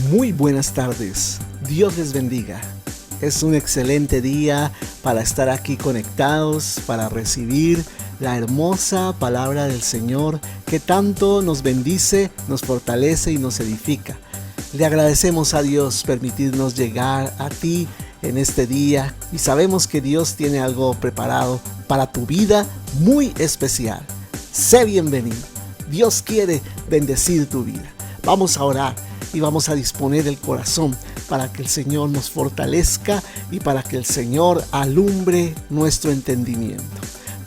Muy buenas tardes, Dios les bendiga. Es un excelente día para estar aquí conectados, para recibir la hermosa palabra del Señor que tanto nos bendice, nos fortalece y nos edifica. Le agradecemos a Dios permitirnos llegar a ti en este día y sabemos que Dios tiene algo preparado para tu vida muy especial. Sé bienvenido. Dios quiere bendecir tu vida. Vamos a orar y vamos a disponer el corazón para que el Señor nos fortalezca y para que el Señor alumbre nuestro entendimiento.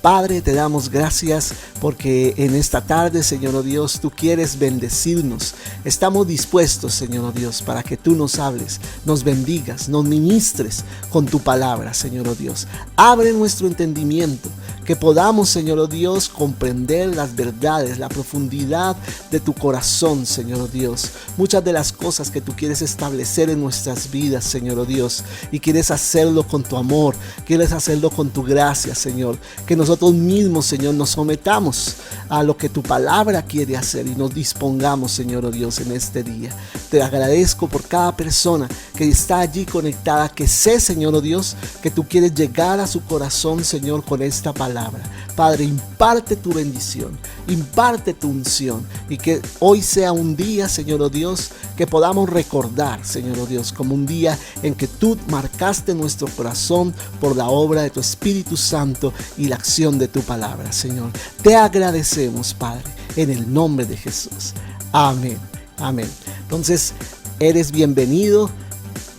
Padre, te damos gracias porque en esta tarde, Señor oh Dios, tú quieres bendecirnos. Estamos dispuestos, Señor oh Dios, para que tú nos hables, nos bendigas, nos ministres con tu palabra, Señor oh Dios. Abre nuestro entendimiento, que podamos, Señor oh Dios, comprender las verdades, la profundidad de tu corazón, Señor oh Dios. Muchas de las cosas que tú quieres establecer en nuestras vidas, Señor oh Dios, y quieres hacerlo con tu amor, quieres hacerlo con tu gracia, Señor. Que nosotros mismos, Señor, nos sometamos a lo que tu palabra quiere hacer y nos dispongamos, Señor oh Dios, en este día. Te agradezco por cada persona que está allí conectada, que sé, Señor oh Dios, que tú quieres llegar a su corazón, Señor, con esta palabra. Padre, imparte tu bendición, imparte tu unción y que hoy sea un día, Señor oh Dios, que podamos recordar, Señor oh Dios, como un día en que tú marcaste nuestro corazón por la obra de tu Espíritu Santo y la acción de tu palabra, Señor. Te agradecemos, Padre, en el nombre de Jesús. Amén. Amén. Entonces, eres bienvenido.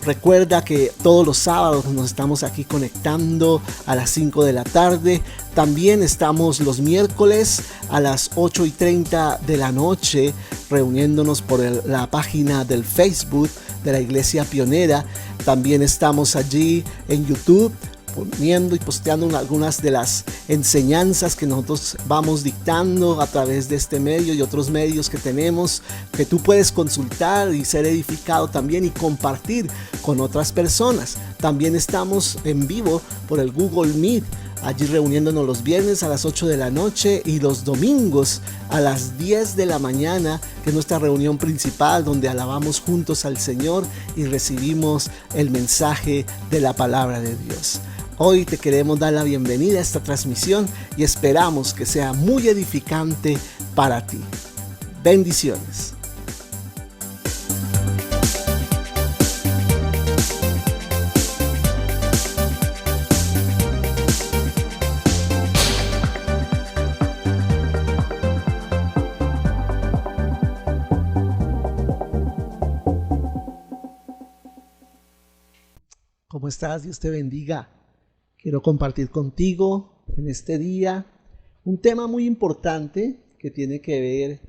Recuerda que todos los sábados nos estamos aquí conectando a las 5 de la tarde. También estamos los miércoles a las 8:30 de la noche reuniéndonos por la página del Facebook de la Iglesia Pionera. También estamos allí en YouTube poniendo y posteando algunas de las enseñanzas que nosotros vamos dictando a través de este medio y otros medios que tenemos, que tú puedes consultar y ser edificado también y compartir con otras personas. También estamos en vivo por el Google Meet, allí reuniéndonos los viernes a las 8 de la noche y los domingos a las 10 de la mañana, que es nuestra reunión principal donde alabamos juntos al Señor y recibimos el mensaje de la palabra de Dios. Hoy te queremos dar la bienvenida a esta transmisión y esperamos que sea muy edificante para ti. Bendiciones. ¿Cómo estás? Dios te bendiga. Quiero compartir contigo en este día un tema muy importante que tiene que ver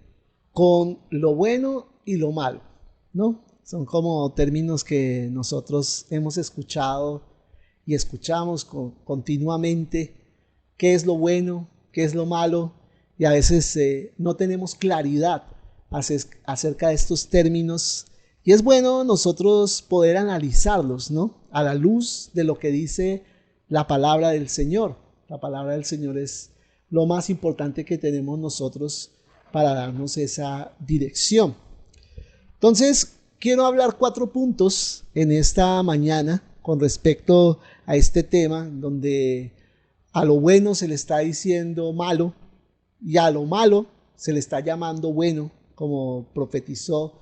con lo bueno y lo malo, ¿no? Son como términos que nosotros hemos escuchado y escuchamos continuamente. ¿Qué es lo bueno? ¿Qué es lo malo? Y a veces no tenemos claridad acerca de estos términos. Y es bueno nosotros poder analizarlos, ¿no? A la luz de lo que dice la palabra del Señor. La palabra del Señor es lo más importante que tenemos nosotros para darnos esa dirección. Entonces, quiero hablar 4 puntos en esta mañana con respecto a este tema, donde a lo bueno se le está diciendo malo y a lo malo se le está llamando bueno, como profetizó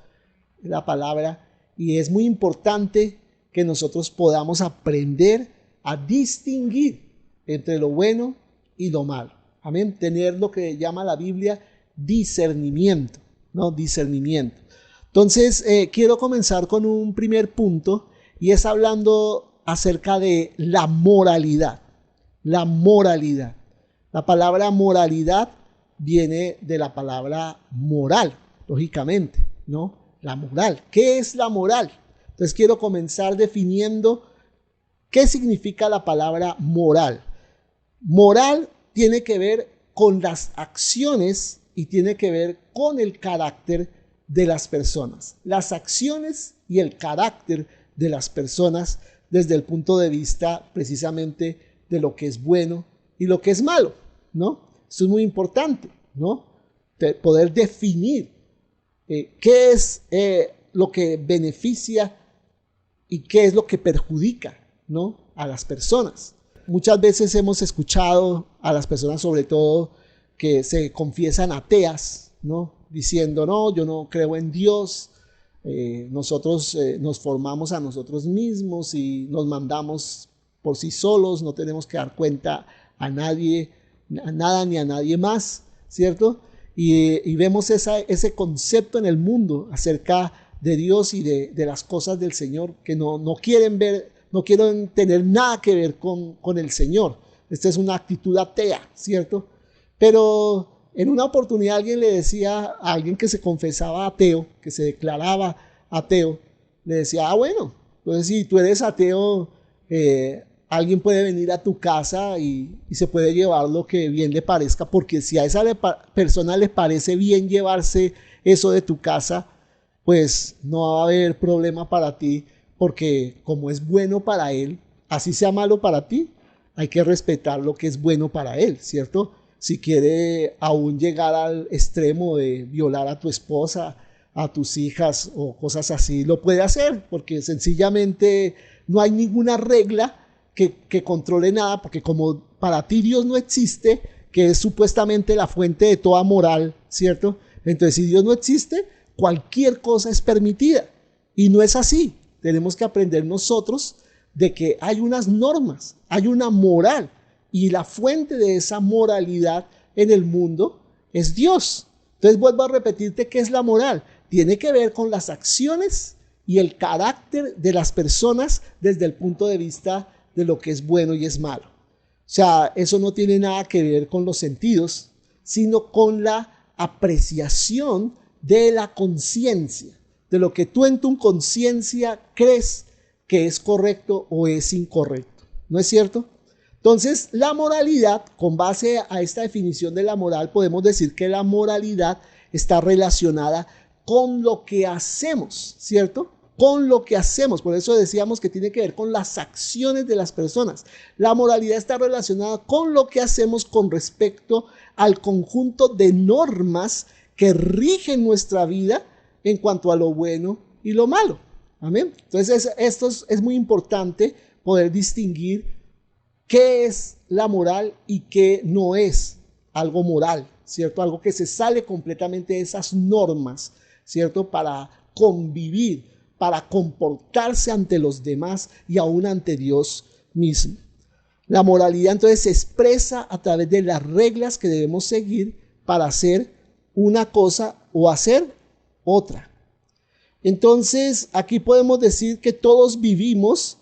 la palabra. Y es muy importante que nosotros podamos aprender a distinguir entre lo bueno y lo malo. Amén. Tener lo que llama la Biblia discernimiento, ¿no? Discernimiento. Entonces, quiero comenzar con un primer punto y es hablando acerca de la moralidad. La moralidad. La palabra moralidad viene de la palabra moral, lógicamente, ¿no? La moral. ¿Qué es la moral? Entonces, quiero comenzar definiendo ¿qué significa la palabra moral? Moral tiene que ver con las acciones y tiene que ver con el carácter de las personas. Las acciones y el carácter de las personas desde el punto de vista precisamente de lo que es bueno y lo que es malo, ¿no? Eso es muy importante, ¿no? Poder definir qué es lo que beneficia y qué es lo que perjudica, ¿no?, a las personas. Muchas veces hemos escuchado a las personas, sobre todo, que se confiesan ateas, ¿no?, diciendo, no, yo no creo en Dios, nosotros nos formamos a nosotros mismos y nos mandamos por sí solos, no tenemos que dar cuenta a nadie, a nada ni a nadie más, ¿cierto? Y vemos ese concepto en el mundo acerca de Dios y de las cosas del Señor, que no quieren ver, no quieren tener nada que ver con el Señor. Esta es una actitud atea, ¿cierto? Pero en una oportunidad alguien le decía a alguien que se confesaba ateo, que se declaraba ateo, le decía, bueno, entonces si tú eres ateo, alguien puede venir a tu casa y se puede llevar lo que bien le parezca, porque si a esa persona le parece bien llevarse eso de tu casa, pues no va a haber problema para ti, porque como es bueno para él, así sea malo para ti, hay que respetar lo que es bueno para él, ¿cierto? Si quiere aún llegar al extremo de violar a tu esposa, a tus hijas o cosas así, lo puede hacer, porque sencillamente no hay ninguna regla que controle nada, porque como para ti Dios no existe, que es supuestamente la fuente de toda moral, ¿cierto? Entonces, si Dios no existe, cualquier cosa es permitida. Y no es así. Tenemos que aprender nosotros de que hay unas normas, hay una moral, y la fuente de esa moralidad en el mundo es Dios. Entonces vuelvo a repetirte qué es la moral. Tiene que ver con las acciones y el carácter de las personas desde el punto de vista de lo que es bueno y es malo. O sea, eso no tiene nada que ver con los sentidos, sino con la apreciación de la conciencia, de lo que tú en tu conciencia crees que es correcto o es incorrecto. ¿No es cierto? Entonces, la moralidad, con base a esta definición de la moral, podemos decir que la moralidad está relacionada con lo que hacemos, ¿cierto? Con lo que hacemos. Por eso decíamos que tiene que ver con las acciones de las personas. La moralidad está relacionada con lo que hacemos con respecto al conjunto de normas que rigen nuestra vida en cuanto a lo bueno y lo malo. Amén. Entonces, esto es muy importante poder distinguir qué es la moral y qué no es algo moral, ¿cierto? Algo que se sale completamente de esas normas, ¿cierto? Para convivir, para comportarse ante los demás y aún ante Dios mismo. La moralidad entonces se expresa a través de las reglas que debemos seguir para hacer una cosa o hacer otra. Entonces, aquí podemos decir que todos vivimos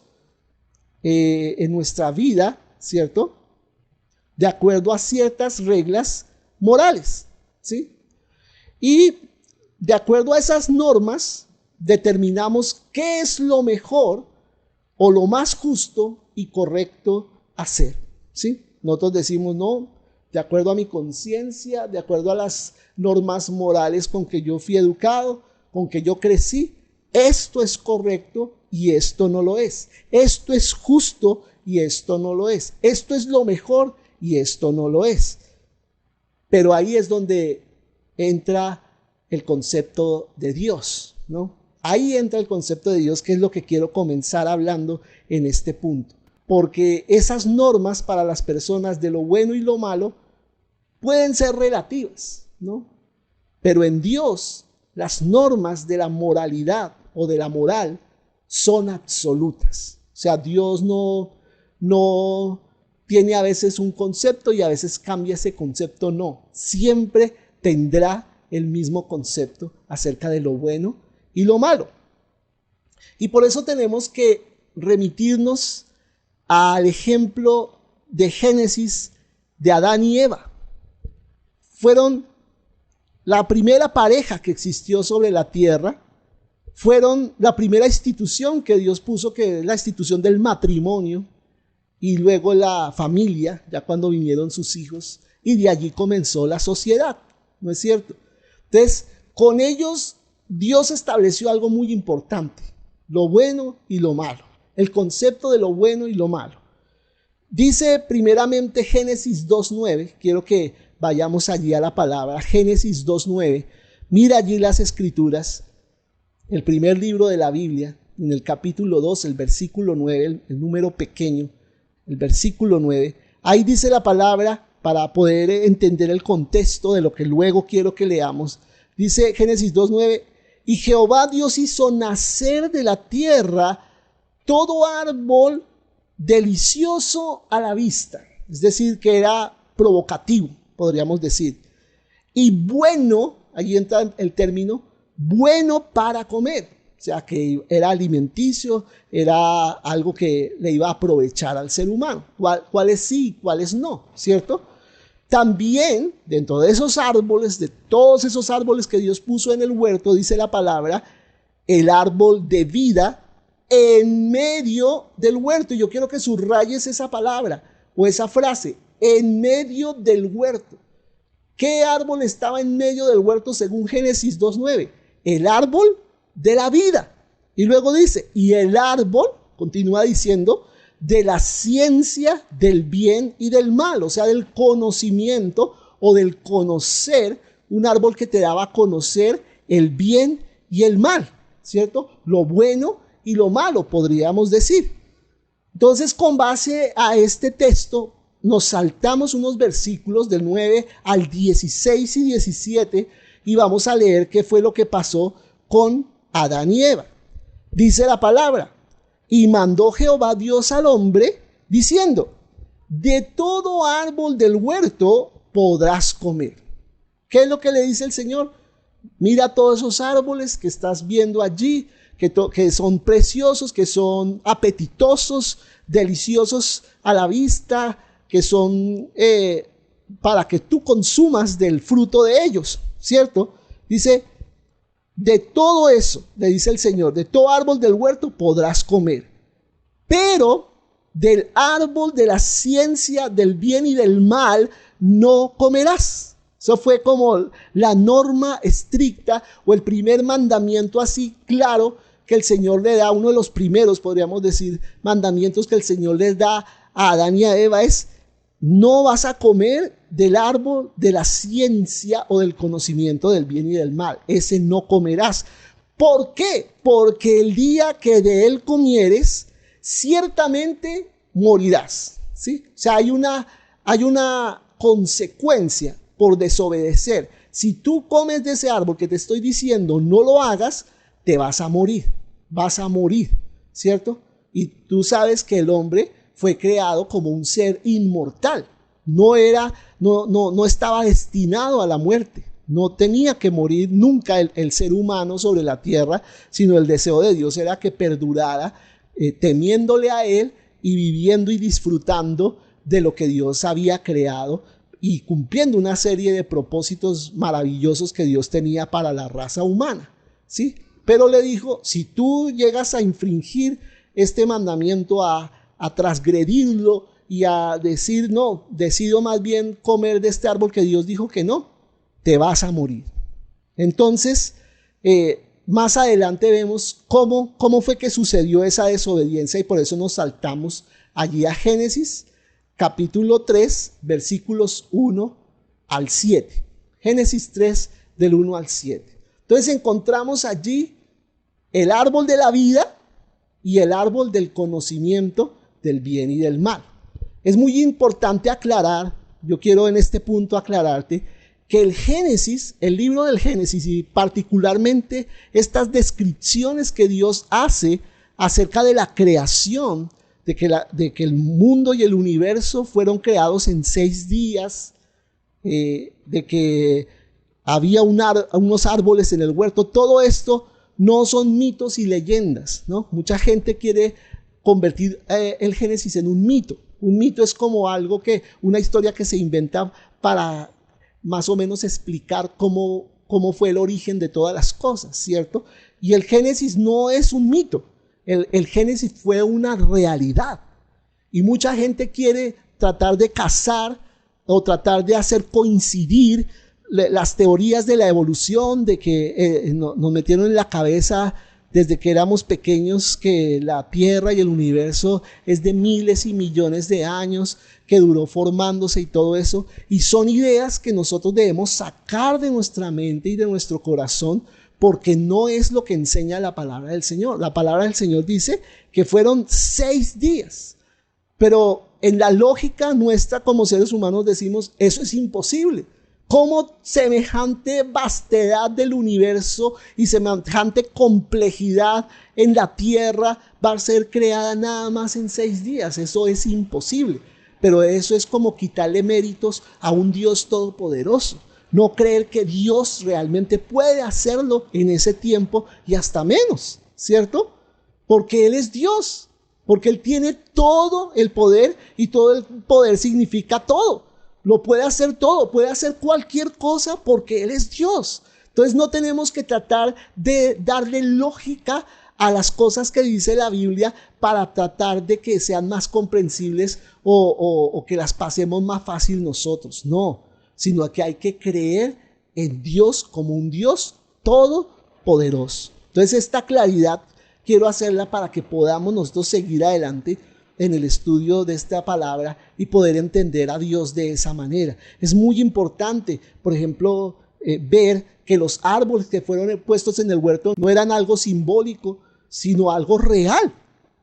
en nuestra vida, ¿cierto?, de acuerdo a ciertas reglas morales, ¿sí? Y de acuerdo a esas normas, determinamos qué es lo mejor o lo más justo y correcto hacer, ¿sí? Nosotros decimos, no, de acuerdo a mi conciencia, de acuerdo a las normas morales con que yo fui educado, con que yo crecí, esto es correcto y esto no lo es. Esto es justo y esto no lo es. Esto es lo mejor y esto no lo es. Pero ahí es donde entra el concepto de Dios, ¿no? Ahí entra el concepto de Dios, que es lo que quiero comenzar hablando en este punto. Porque esas normas para las personas de lo bueno y lo malo pueden ser relativas, ¿no? Pero en Dios, las normas de la moralidad o de la moral son absolutas. O sea, Dios no tiene a veces un concepto y a veces cambia ese concepto, no. Siempre tendrá el mismo concepto acerca de lo bueno y lo malo. Y por eso tenemos que remitirnos al ejemplo de Génesis de Adán y Eva. Fueron la primera pareja que existió sobre la tierra, fueron la primera institución que Dios puso, que es la institución del matrimonio, y luego la familia, ya cuando vinieron sus hijos, y de allí comenzó la sociedad, ¿no es cierto? Entonces, con ellos Dios estableció algo muy importante, lo bueno y lo malo, el concepto de lo bueno y lo malo. Dice primeramente Génesis 2:9, quiero que vayamos allí a la palabra, Génesis 2:9, mira allí las escrituras. el primer libro de la Biblia, en el capítulo 2, el versículo 9, el número pequeño, el versículo 9, ahí dice la palabra, para poder entender el contexto de lo que luego quiero que leamos. Dice Génesis 2:9, y Jehová Dios hizo nacer de la tierra todo árbol delicioso a la vista, es decir, que era provocativo, podríamos decir, y bueno, ahí entra el término, bueno para comer, o sea que era alimenticio, era algo que le iba a aprovechar al ser humano, cuáles sí, cuáles no, ¿cierto? También dentro de esos árboles, de todos esos árboles que Dios puso en el huerto, dice la palabra, el árbol de vida en medio del huerto. Yo quiero que subrayes esa palabra o esa frase, en medio del huerto. ¿Qué árbol estaba en medio del huerto según Génesis 2:9? El árbol de la vida. Y luego dice, y el árbol, continúa diciendo, de la ciencia del bien y del mal, o sea, del conocimiento o del conocer, un árbol que te daba a conocer el bien y el mal, ¿cierto? Lo bueno y lo malo, podríamos decir. Entonces, con base a este texto, nos saltamos unos versículos del 9 al 16 y 17 y vamos a leer qué fue lo que pasó con Adán y Eva. Dice la palabra, y mandó Jehová Dios al hombre, diciendo, de todo árbol del huerto podrás comer. ¿Qué es lo que le dice el Señor? Mira todos esos árboles que estás viendo allí, que son preciosos, que son apetitosos, deliciosos a la vista, que son para que tú consumas del fruto de ellos, ¿cierto? Dice, de todo eso, le dice el Señor, de todo árbol del huerto podrás comer, pero del árbol de la ciencia del bien y del mal no comerás. Eso fue como la norma estricta o el primer mandamiento así claro que el Señor le da, uno de los primeros, podríamos decir, mandamientos que el Señor les da a Adán y a Eva es, no vas a comer del árbol de la ciencia o del conocimiento del bien y del mal. Ese no comerás. ¿Por qué? Porque el día que de él comieres, ciertamente morirás. ¿Sí? O sea, hay una consecuencia por desobedecer. Si tú comes de ese árbol que te estoy diciendo, no lo hagas, te vas a morir. Vas a morir, ¿cierto? Y tú sabes que el hombre fue creado como un ser inmortal. No estaba destinado a la muerte. No tenía que morir nunca el ser humano sobre la tierra, sino el deseo de Dios era que perdurara temiéndole a Él y viviendo y disfrutando de lo que Dios había creado y cumpliendo una serie de propósitos maravillosos que Dios tenía para la raza humana, ¿sí? Pero le dijo, si tú llegas a infringir este mandamiento, a transgredirlo y a decir, no, decido más bien comer de este árbol que Dios dijo que no, te vas a morir. Entonces, más adelante vemos cómo fue que sucedió esa desobediencia y por eso nos saltamos allí a Génesis capítulo 3, versículos 1 al 7. Génesis 3, del 1 al 7. Entonces encontramos allí el árbol de la vida y el árbol del conocimiento del bien y del mal. Es muy importante aclarar, yo quiero en este punto aclararte, que el Génesis, el libro del Génesis y particularmente estas descripciones que Dios hace acerca de la creación, de que el mundo y el universo fueron creados en 6 días, de que había unos árboles en el huerto, todo esto no son mitos y leyendas, ¿no? Mucha gente quiere convertir el Génesis en un mito. Un mito es como una historia que se inventa para más o menos explicar cómo fue el origen de todas las cosas, ¿cierto? Y el Génesis no es un mito, el Génesis fue una realidad. Y mucha gente quiere tratar de casar o tratar de hacer coincidir las teorías de la evolución, de que nos metieron en la cabeza desde que éramos pequeños que la Tierra y el universo es de miles y millones de años, que duró formándose y todo eso. Y son ideas que nosotros debemos sacar de nuestra mente y de nuestro corazón, porque no es lo que enseña la palabra del Señor. La palabra del Señor dice que fueron 6 días. Pero en la lógica nuestra como seres humanos decimos, eso es imposible. ¿Cómo semejante vastedad del universo y semejante complejidad en la tierra va a ser creada nada más en 6 días? Eso es imposible. Pero eso es como quitarle méritos a un Dios todopoderoso. No creer que Dios realmente puede hacerlo en ese tiempo y hasta menos, ¿cierto? Porque Él es Dios, porque Él tiene todo el poder y todo el poder significa todo. Lo puede hacer todo, puede hacer cualquier cosa porque Él es Dios. Entonces no tenemos que tratar de darle lógica a las cosas que dice la Biblia para tratar de que sean más comprensibles o que las pasemos más fácil nosotros. No, sino que hay que creer en Dios como un Dios todopoderoso. Entonces esta claridad quiero hacerla para que podamos nosotros seguir adelante en el estudio de esta palabra y poder entender a Dios de esa manera. Es muy importante, por ejemplo, ver que los árboles que fueron puestos en el huerto no eran algo simbólico, sino algo real.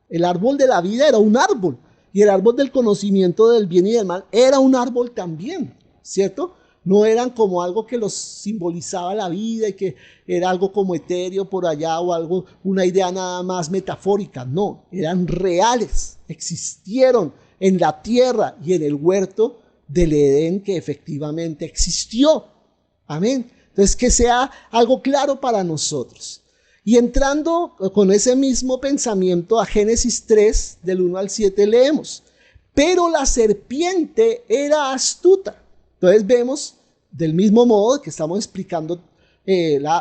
El árbol de la vida era un árbol y el árbol del conocimiento del bien y del mal era un árbol también, ¿cierto? No eran como algo que los simbolizaba la vida y que era algo como etéreo por allá o algo, una idea nada más metafórica. No, eran reales, existieron en la tierra y en el huerto del Edén que efectivamente existió. Amén. Entonces que sea algo claro para nosotros. Y entrando con ese mismo pensamiento a Génesis 3, del 1 al 7 leemos. Pero la serpiente era astuta. Entonces vemos del mismo modo que estamos explicando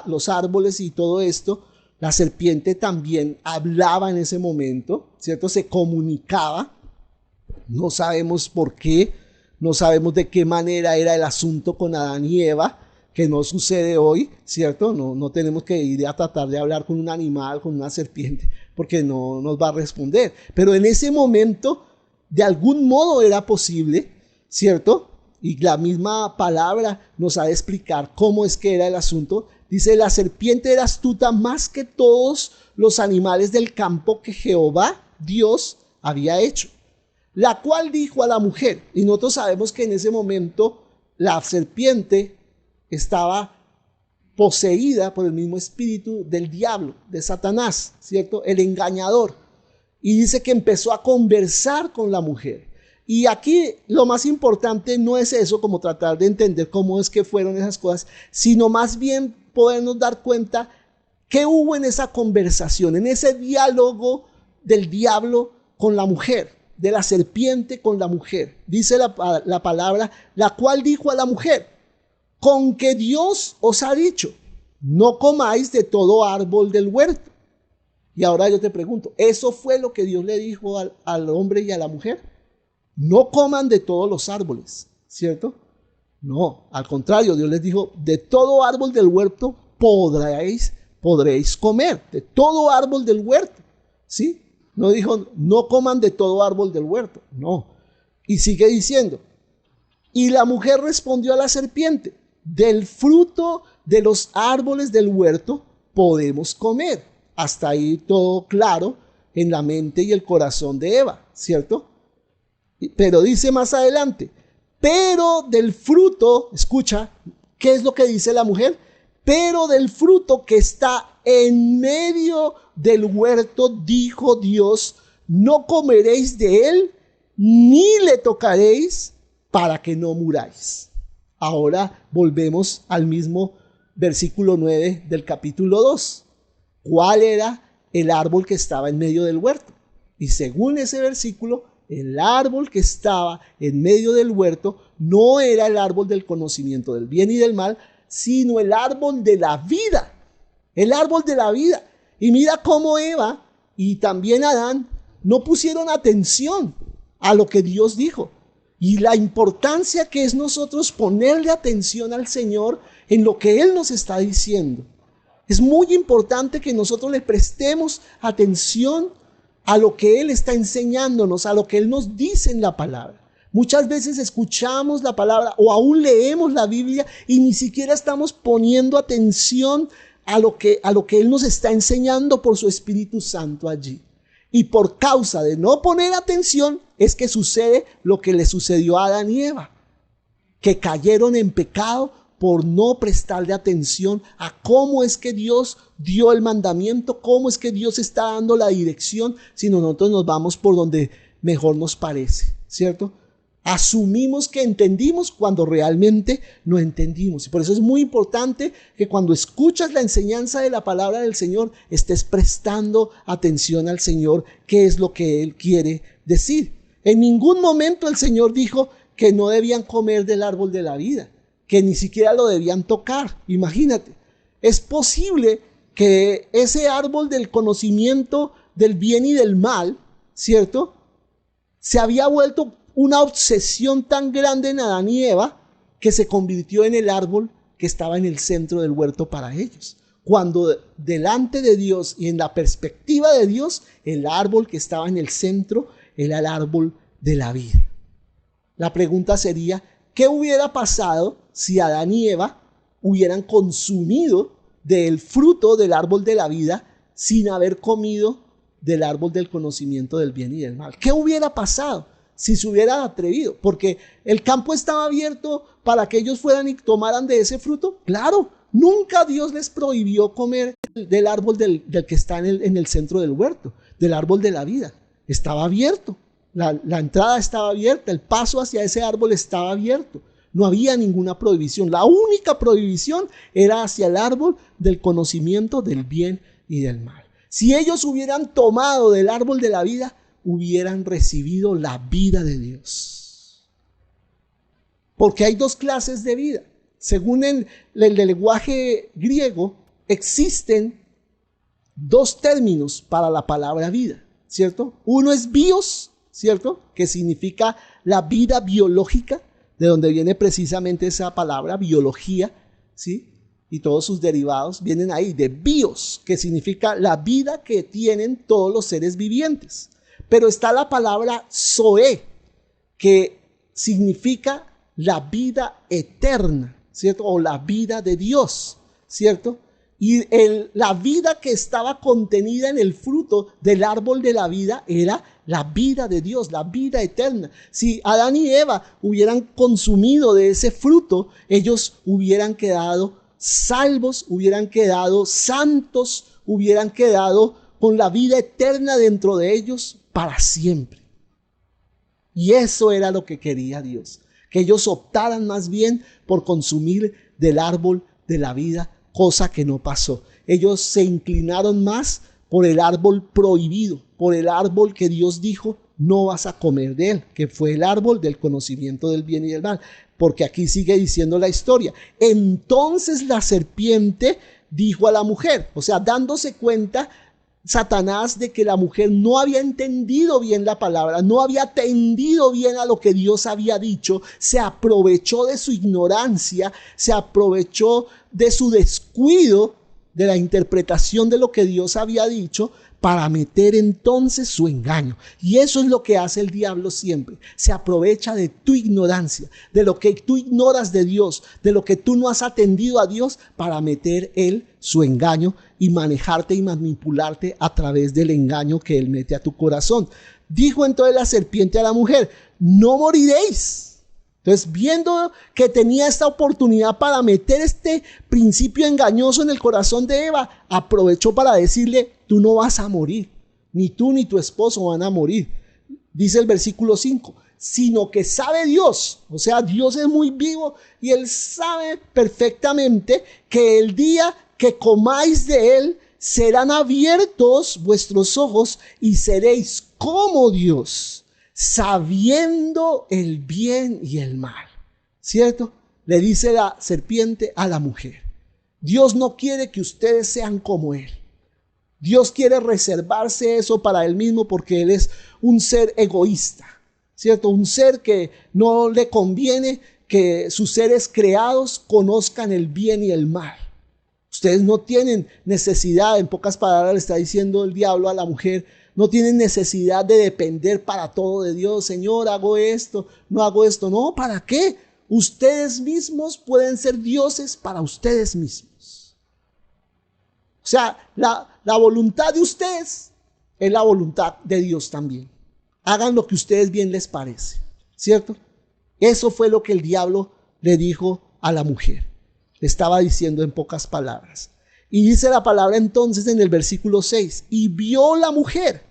los árboles y todo esto, la serpiente también hablaba en ese momento, ¿cierto? Se comunicaba. No sabemos por qué, no sabemos de qué manera era el asunto con Adán y Eva, que no sucede hoy, ¿cierto? No tenemos que ir a tratar de hablar con un animal, con una serpiente, porque no nos va a responder. Pero en ese momento, de algún modo era posible, ¿cierto? Y la misma palabra nos ha de explicar cómo es que era el asunto. Dice, la serpiente era astuta más que todos los animales del campo que Jehová, Dios, había hecho. La cual dijo a la mujer, y nosotros sabemos que en ese momento la serpiente estaba poseída por el mismo espíritu del diablo, de Satanás, ¿cierto? El engañador. Y dice que empezó a conversar con la mujer. Y aquí lo más importante no es eso, como tratar de entender cómo es que fueron esas cosas, sino más bien podernos dar cuenta qué hubo en esa conversación, en ese diálogo del diablo con la mujer, de la serpiente con la mujer. Dice la palabra, la cual dijo a la mujer, con que Dios os ha dicho, no comáis de todo árbol del huerto. Y ahora yo te pregunto, ¿eso fue lo que Dios le dijo al hombre y a la mujer? No coman de todos los árboles, ¿cierto? No, al contrario, Dios les dijo, de todo árbol del huerto podréis comer, de todo árbol del huerto, ¿sí? No dijo, no coman de todo árbol del huerto, no. Y sigue diciendo, y la mujer respondió a la serpiente, del fruto de los árboles del huerto podemos comer. Hasta ahí todo claro en la mente y el corazón de Eva, ¿cierto? Pero dice más adelante, pero del fruto, escucha, ¿qué es lo que dice la mujer? Pero del fruto que está en medio del huerto, dijo Dios, no comeréis de él, ni le tocaréis para que no muráis. Ahora volvemos al mismo versículo 9 del capítulo 2. ¿Cuál era el árbol que estaba en medio del huerto? Y según ese versículo, el árbol que estaba en medio del huerto no era el árbol del conocimiento del bien y del mal, sino el árbol de la vida. El árbol de la vida. Y mira cómo Eva y también Adán no pusieron atención a lo que Dios dijo. Y la importancia que es nosotros ponerle atención al Señor en lo que Él nos está diciendo. Es muy importante que nosotros le prestemos atención a lo que Él está enseñándonos, a lo que Él nos dice en la palabra. Muchas veces escuchamos la palabra o aún leemos la Biblia y ni siquiera estamos poniendo atención a lo que Él nos está enseñando por su Espíritu Santo allí. Y por causa de no poner atención es que sucede lo que le sucedió a Adán y Eva, que cayeron en pecado por no prestarle atención a cómo es que Dios dio el mandamiento, cómo es que Dios está dando la dirección, sino nosotros nos vamos por donde mejor nos parece, ¿cierto? Asumimos que entendimos cuando realmente no entendimos. Y por eso es muy importante que cuando escuchas la enseñanza de la palabra del Señor, estés prestando atención al Señor, qué es lo que Él quiere decir. En ningún momento el Señor dijo que no debían comer del árbol de la vida, que ni siquiera lo debían tocar. Imagínate, es posible que ese árbol del conocimiento del bien y del mal, ¿cierto?, se había vuelto una obsesión tan grande en Adán y Eva que se convirtió en el árbol que estaba en el centro del huerto para ellos. Cuando delante de Dios y en la perspectiva de Dios, el árbol que estaba en el centro era el árbol de la vida. La pregunta sería, ¿qué hubiera pasado si Adán y Eva hubieran consumido del fruto del árbol de la vida sin haber comido del árbol del conocimiento del bien y del mal? ¿Qué hubiera pasado si se hubieran atrevido? Porque el campo estaba abierto para que ellos fueran y tomaran de ese fruto. Claro, nunca Dios les prohibió comer del árbol del que está en el centro del huerto, del árbol de la vida. Estaba abierto, la entrada estaba abierta, el paso hacia ese árbol estaba abierto. No había ninguna prohibición. La única prohibición era hacia el árbol del conocimiento del bien y del mal. Si ellos hubieran tomado del árbol de la vida, hubieran recibido la vida de Dios. Porque hay dos clases de vida. Según el lenguaje griego, existen dos términos para la palabra vida, ¿cierto? Uno es bios, ¿cierto?, que significa la vida biológica, de donde viene precisamente esa palabra, biología, ¿sí? Y todos sus derivados vienen ahí, de bios, que significa la vida que tienen todos los seres vivientes. Pero está la palabra zoe, que significa la vida eterna, ¿cierto? O la vida de Dios, ¿cierto? Y la vida que estaba contenida en el fruto del árbol de la vida era la vida de Dios, la vida eterna. Si Adán y Eva hubieran consumido de ese fruto, ellos hubieran quedado salvos, hubieran quedado santos, hubieran quedado con la vida eterna dentro de ellos para siempre. Y eso era lo que quería Dios, que ellos optaran más bien por consumir del árbol de la vida, cosa que no pasó. Ellos se inclinaron más por el árbol prohibido, por el árbol que Dios dijo, no vas a comer de él, que fue el árbol del conocimiento del bien y del mal. Porque aquí sigue diciendo la historia. Entonces la serpiente dijo a la mujer, o sea, dándose cuenta Satanás de que la mujer no había entendido bien la palabra, no había atendido bien a lo que Dios había dicho, se aprovechó de su ignorancia, se aprovechó de su descuido de la interpretación de lo que Dios había dicho para meter entonces su engaño. Y eso es lo que hace el diablo siempre. Se aprovecha de tu ignorancia, de lo que tú ignoras de Dios, de lo que tú no has atendido a Dios para meter él su engaño y manejarte y manipularte a través del engaño que él mete a tu corazón. Dijo entonces la serpiente a la mujer, no moriréis. Entonces, viendo que tenía esta oportunidad para meter este principio engañoso en el corazón de Eva, aprovechó para decirle, tú no vas a morir, ni tú ni tu esposo van a morir. Dice el versículo 5, sino que sabe Dios, o sea, Dios es muy vivo y Él sabe perfectamente que el día que comáis de Él, serán abiertos vuestros ojos y seréis como Dios, sabiendo el bien y el mal. ¿Cierto? Le dice la serpiente a la mujer. Dios no quiere que ustedes sean como Él. Dios quiere reservarse eso para Él mismo porque Él es un ser egoísta. ¿Cierto? Un ser que no le conviene que sus seres creados conozcan el bien y el mal. Ustedes no tienen necesidad, en pocas palabras le está diciendo el diablo a la mujer, no tienen necesidad de depender para todo de Dios. Señor, hago esto, no hago esto. No, ¿para qué? Ustedes mismos pueden ser dioses para ustedes mismos. O sea, la voluntad de ustedes es la voluntad de Dios también. Hagan lo que a ustedes bien les parece, ¿cierto? Eso fue lo que el diablo le dijo a la mujer. Le estaba diciendo en pocas palabras. Y dice la palabra entonces en el versículo 6, y vio la mujer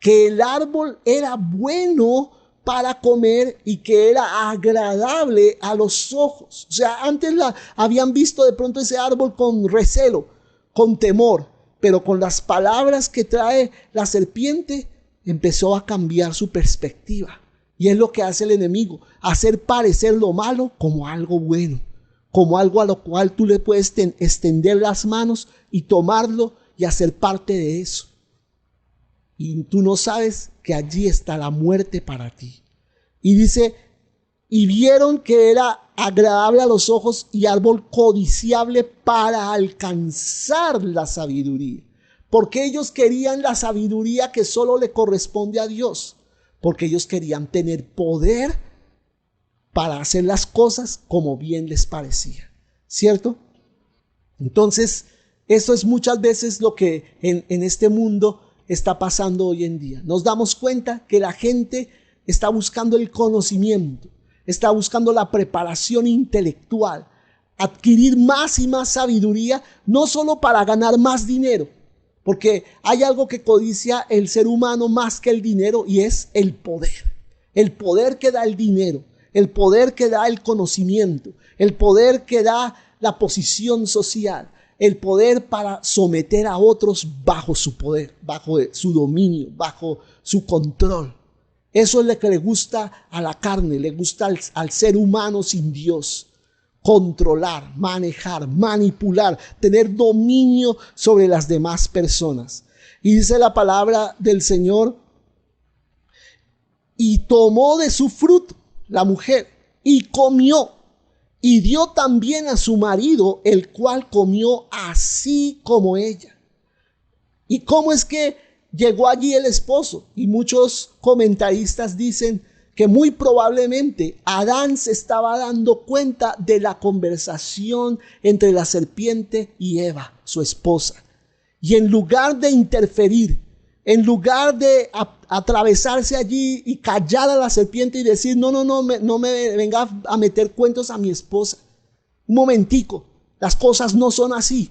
que el árbol era bueno para comer y que era agradable a los ojos. O sea, antes habían visto de pronto ese árbol con recelo, con temor, pero con las palabras que trae la serpiente empezó a cambiar su perspectiva. Y es lo que hace el enemigo, hacer parecer lo malo como algo bueno, como algo a lo cual tú le puedes extender las manos y tomarlo y hacer parte de eso. Y tú no sabes que allí está la muerte para ti. Y dice, y vieron que era agradable a los ojos y árbol codiciable para alcanzar la sabiduría. Porque ellos querían la sabiduría que solo le corresponde a Dios. Porque ellos querían tener poder para hacer las cosas como bien les parecía. ¿Cierto? Entonces, eso es muchas veces lo que en este mundo está pasando hoy en día. Nos damos cuenta que la gente está buscando el conocimiento, está buscando la preparación intelectual, adquirir más y más sabiduría, no solo para ganar más dinero, porque hay algo que codicia el ser humano más que el dinero y es el poder que da el dinero, el poder que da el conocimiento, el poder que da la posición social, el poder para someter a otros bajo su poder, bajo su dominio, bajo su control. Eso es lo que le gusta a la carne, le gusta al ser humano sin Dios. Controlar, manejar, manipular, tener dominio sobre las demás personas. Y dice la palabra del Señor, y tomó de su fruto la mujer y comió. Y dio también a su marido, el cual comió así como ella. ¿Y cómo es que llegó allí el esposo? Y muchos comentaristas dicen que muy probablemente Adán se estaba dando cuenta de la conversación entre la serpiente y Eva, su esposa. Y en lugar de interferir, en lugar de atravesarse allí y callar a la serpiente y decir, no me venga a meter cuentos a mi esposa. Un momentico, las cosas no son así.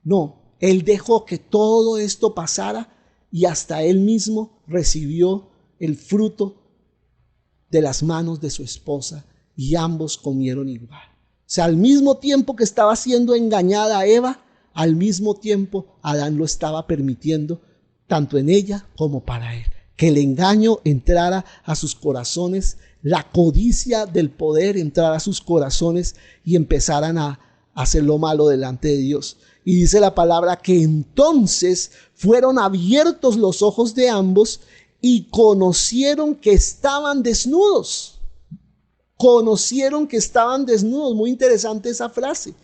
No, él dejó que todo esto pasara y hasta él mismo recibió el fruto de las manos de su esposa y ambos comieron igual. O sea, al mismo tiempo que estaba siendo engañada Eva, al mismo tiempo Adán lo estaba permitiendo tanto en ella como para él. Que el engaño entrara a sus corazones, la codicia del poder entrara a sus corazones y empezaran a hacer lo malo delante de Dios. Y dice la palabra que entonces fueron abiertos los ojos de ambos y conocieron que estaban desnudos. Conocieron que estaban desnudos. Muy interesante esa frase.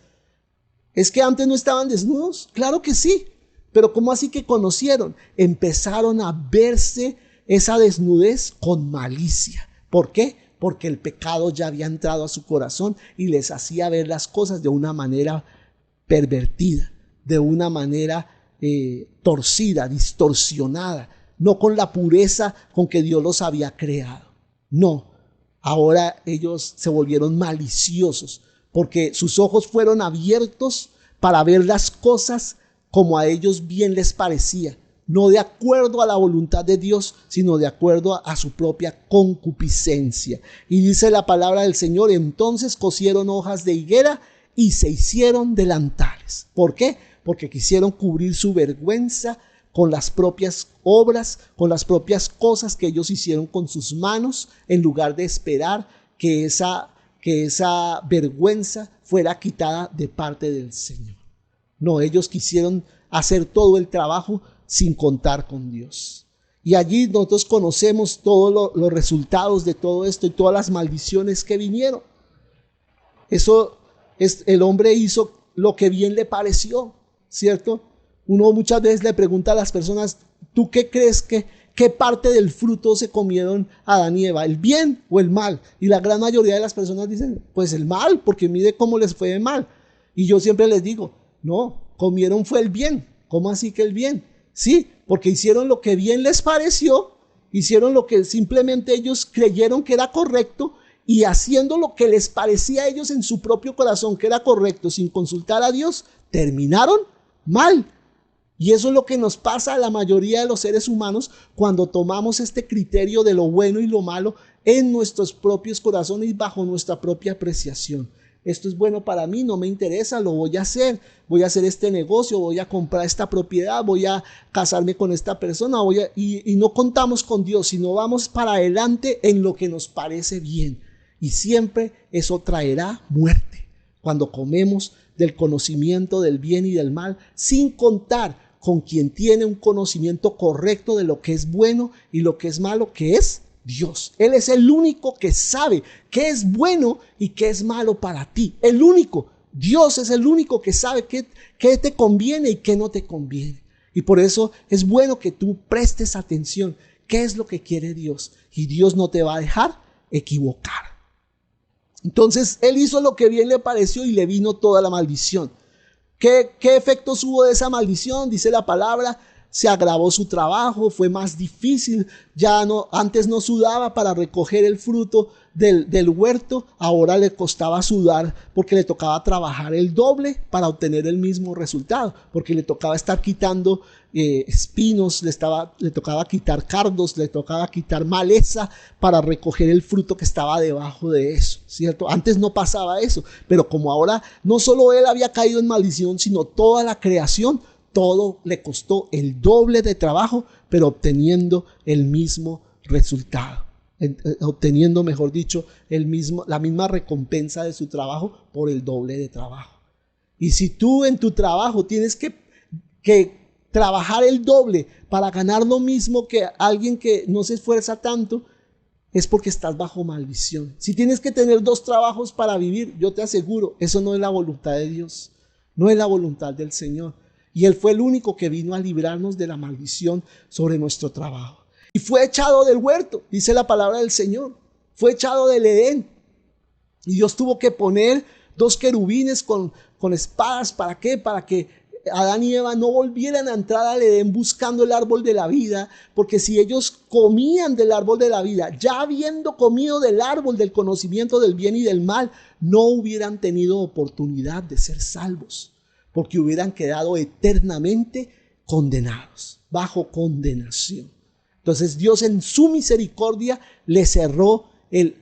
¿Es que antes no estaban desnudos? Claro que sí. Pero ¿cómo así que conocieron? Empezaron a verse esa desnudez con malicia. ¿Por qué? Porque el pecado ya había entrado a su corazón y les hacía ver las cosas de una manera pervertida, de una manera torcida, distorsionada, no con la pureza con que Dios los había creado. No, ahora ellos se volvieron maliciosos porque sus ojos fueron abiertos para ver las cosas como a ellos bien les parecía, no de acuerdo a la voluntad de Dios, sino de acuerdo a su propia concupiscencia. Y dice la palabra del Señor, entonces cosieron hojas de higuera y se hicieron delantales. ¿Por qué? Porque quisieron cubrir su vergüenza con las propias obras, con las propias cosas que ellos hicieron con sus manos, en lugar de esperar que esa vergüenza fuera quitada de parte del Señor. No, ellos quisieron hacer todo el trabajo sin contar con Dios. Y allí nosotros conocemos todos los resultados de todo esto y todas las maldiciones que vinieron. Eso es, el hombre hizo lo que bien le pareció, ¿cierto? Uno muchas veces le pregunta a las personas, ¿tú qué crees qué parte del fruto se comieron Adán y Eva? ¿El bien o el mal? Y la gran mayoría de las personas dicen, pues el mal, porque mire cómo les fue de mal. Y yo siempre les digo, no, comieron fue el bien, ¿Cómo así que el bien? Sí, porque hicieron lo que bien les pareció, hicieron lo que simplemente ellos creyeron que era correcto, y haciendo lo que les parecía a ellos en su propio corazón que era correcto, sin consultar a Dios, terminaron mal. Y eso es lo que nos pasa a la mayoría de los seres humanos cuando tomamos este criterio de lo bueno y lo malo en nuestros propios corazones y bajo nuestra propia apreciación. Esto es bueno para mí, no me interesa, lo voy a hacer este negocio, voy a comprar esta propiedad, voy a casarme con esta persona, y no contamos con Dios, sino vamos para adelante en lo que nos parece bien. Y siempre eso traerá muerte cuando comemos del conocimiento del bien y del mal, sin contar con quien tiene un conocimiento correcto de lo que es bueno y lo que es malo, que es Dios. Él es el único que sabe qué es bueno y qué es malo para ti. El único. Dios es el único que sabe qué te conviene y qué no te conviene. Y por eso es bueno que tú prestes atención. ¿Qué es lo que quiere Dios? Y Dios no te va a dejar equivocar. Entonces él hizo lo que bien le pareció y le vino toda la maldición. ¿Qué efectos hubo de esa maldición? Dice la palabra, se agravó su trabajo, fue más difícil, antes no sudaba para recoger el fruto del huerto, ahora le costaba sudar porque le tocaba trabajar el doble para obtener el mismo resultado, porque le tocaba estar quitando espinos, le tocaba quitar cardos, le tocaba quitar maleza para recoger el fruto que estaba debajo de eso, ¿cierto? Antes no pasaba eso, pero como ahora no solo él había caído en maldición, sino toda la creación, todo le costó el doble de trabajo, pero obteniendo el mismo resultado, obteniendo, mejor dicho, la misma recompensa de su trabajo por el doble de trabajo. Y si tú en tu trabajo tienes que trabajar el doble para ganar lo mismo que alguien que no se esfuerza tanto, es porque estás bajo maldición. Si tienes que tener 2 trabajos para vivir, yo te aseguro, eso no es la voluntad de Dios, no es la voluntad del Señor. Y Él fue el único que vino a librarnos de la maldición sobre nuestro trabajo. Y fue echado del huerto, dice la palabra del Señor. Fue echado del Edén. Y Dios tuvo que poner 2 querubines con espadas. ¿Para qué? Para que Adán y Eva no volvieran a entrar al Edén buscando el árbol de la vida, porque si ellos comían del árbol de la vida, ya habiendo comido del árbol del conocimiento del bien y del mal, no hubieran tenido oportunidad de ser salvos, porque hubieran quedado eternamente condenados, bajo condenación. Entonces Dios en su misericordia le cerró el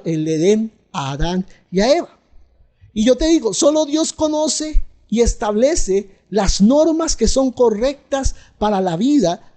Edén a Adán y a Eva. Y yo te digo, solo Dios conoce y establece las normas que son correctas para la vida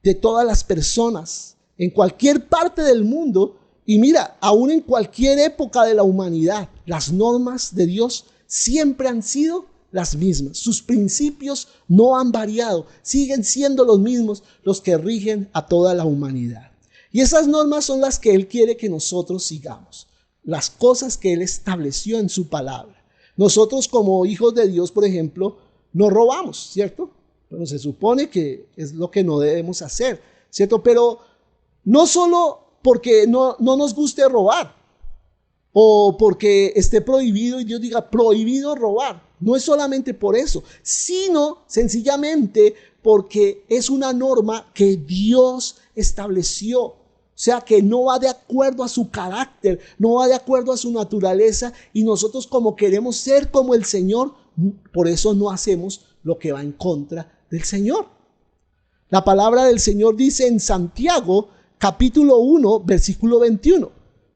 de todas las personas en cualquier parte del mundo. Y mira, aún en cualquier época de la humanidad, las normas de Dios siempre han sido las mismas. Sus principios no han variado, siguen siendo los mismos, los que rigen a toda la humanidad. Y esas normas son las que Él quiere que nosotros sigamos, las cosas que Él estableció en su palabra. Nosotros como hijos de Dios, por ejemplo, no robamos, ¿cierto? Pero se supone que es lo que no debemos hacer, ¿cierto? Pero no solo porque no nos guste robar o porque esté prohibido y Dios diga prohibido robar. No es solamente por eso, sino sencillamente porque es una norma que Dios estableció. O sea, que no va de acuerdo a su carácter, no va de acuerdo a su naturaleza, y nosotros como queremos ser como el Señor, por eso no hacemos lo que va en contra del Señor. La palabra del Señor dice en Santiago, capítulo 1, versículo 21,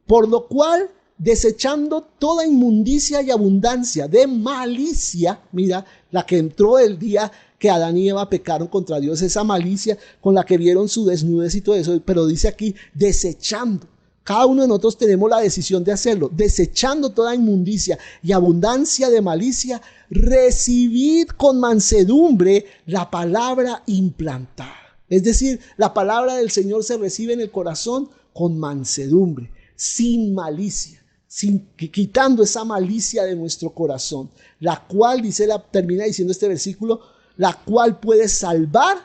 por lo cual, desechando toda inmundicia y abundancia de malicia, mira, la que entró el día que Adán y Eva pecaron contra Dios, esa malicia con la que vieron su desnudez y todo eso, pero dice aquí, desechando. Cada uno de nosotros tenemos la decisión de hacerlo, desechando toda inmundicia y abundancia de malicia, recibid con mansedumbre la palabra implantada. Es decir, la palabra del Señor se recibe en el corazón con mansedumbre, sin malicia. Quitando esa malicia de nuestro corazón, la cual, termina diciendo este versículo, la cual puede salvar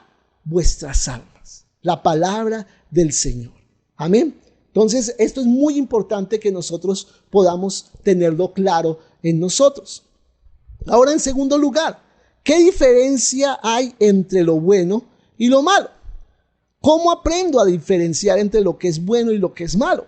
vuestras almas. La palabra del Señor. Amén. Entonces, esto es muy importante que nosotros podamos tenerlo claro en nosotros. Ahora, en segundo lugar, ¿Qué diferencia hay entre lo bueno y lo malo? ¿Cómo aprendo a diferenciar entre lo que es bueno y lo que es malo?